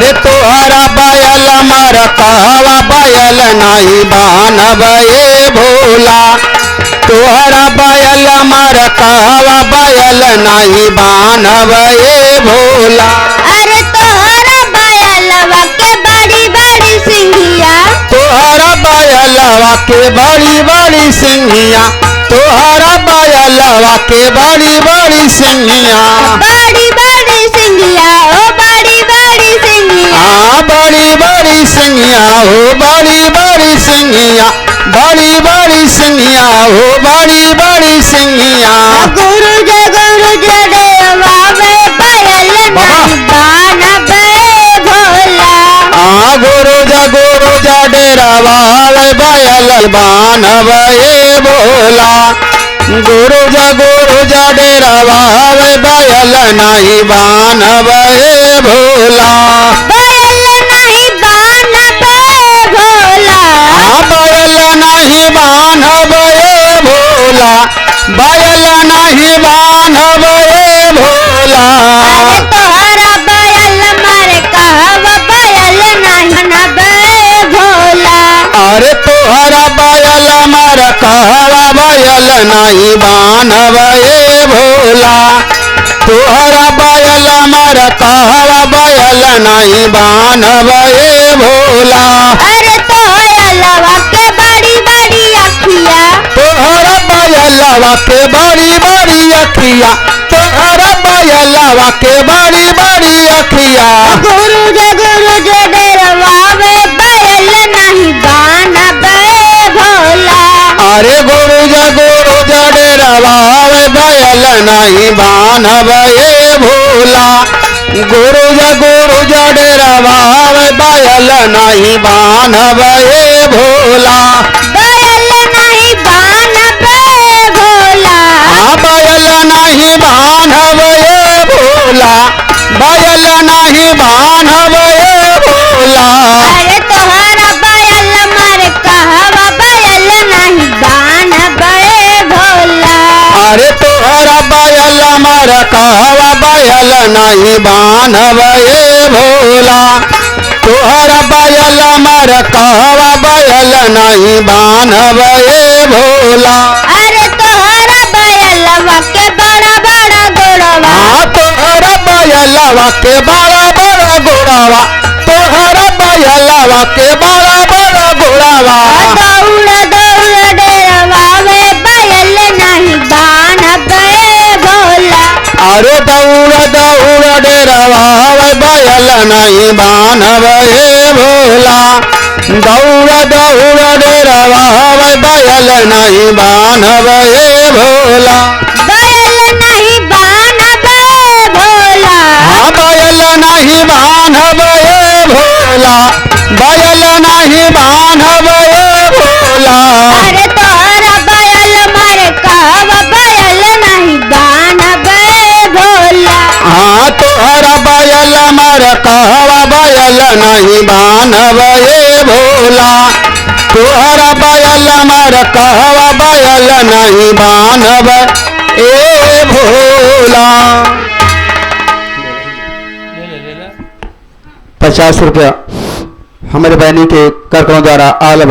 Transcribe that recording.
अरे तोहरा बैल मर कहवा बैल नहीं बानब ए भोला, तोहरा बैल मर कहवा बैल नहीं बानब ए भोला। अरे तोहरा बैलवा के बड़ी बड़ी सिंघिया, तोहरा बैलवा के बड़ी बड़ी सिंघिया, तोहरा बैलवा के बड़ी बड़ी सिंघिया, बड़ी बड़ी सिंघिया ओ बड़ी बड़ी सिंघिया, बड़ी बड़ी सिंघिया हो बड़ी बड़ी सिंघिया, बड़ी बड़ी सिंघिया हो बड़ी बड़ी सिंघिया। गुरु जय देवा में बैल नहीं बानब ए भोला, गुरु जा डेरावा बैल बानब ए भोला, गुरु जा डेरावा बैल नहीं बानब ए भोला। बैल नहीं बानब ए भोला, बैल नहीं बानब ए भोला, बैल नहीं बानब ए भोला। अरे तोहरा बैल मर कहवा बैल नहीं बानब ए भोला, अरे तोहरा बैल मर कहवा बैल नहीं बानब ए भोला, तोहरा बैल मर कहवा बैल नहीं बानब ए भोला। अरे तोहरा के बड़ी बड़ी अखिया, तोहरा बैलवा के बड़ी बड़ी अखिया, तोहरा बैलवा के बड़ी बड़ी अखिया। गुरु जय डेरवा में बैल नहीं बानब ए भोला, अरे गुरु जा डेरावा बैल नहीं बानब ए भोला, गुरु जा डेरावा बैल नहीं बानब ए भोला। बैल नहीं बानब ए भोला, बैल नहीं बानब ए भोला, बैल नहीं बानब ए भोला। अरे तोहरा बैल मर कहवा बैल नहीं बानब ए भोला, अरे तोहरा बैल मर कहवा बैल नहीं बानब ए भोला, तोहरा बैल मर कहवा बैल नहीं बानब ए भोला। अरे तोहरा बैलवा के बड़ा बड़ा गोड़वा, तोहरा बैलवा के बड़ा बड़ा गोड़वा, तोहरा बैलवा के बड़ा बड़ा गोड़वा। दौड़ दौड़ डेरवा में बैल नहीं बानब ए भोला, अरे दौड़ डेरावा बैल नहीं बानब ए भोला, दौड़ डेरावा बैल नहीं बानब ए भोला। बैल नहीं बानब ए भोला, बैल नहीं बानब ए भोला, बैल नहीं बानब ए भोला। अरे तोहरा बैल मर कहवा बैल नहीं बानब ए भोला, तोहरा बैल मर कहवा बैल नहीं बानब ए भोला, तोहरा बैल मर कहवा बैल नहीं बानब ए भोला। 50 रुपया हमारे बहनी के कार्यक्रमों द्वारा आल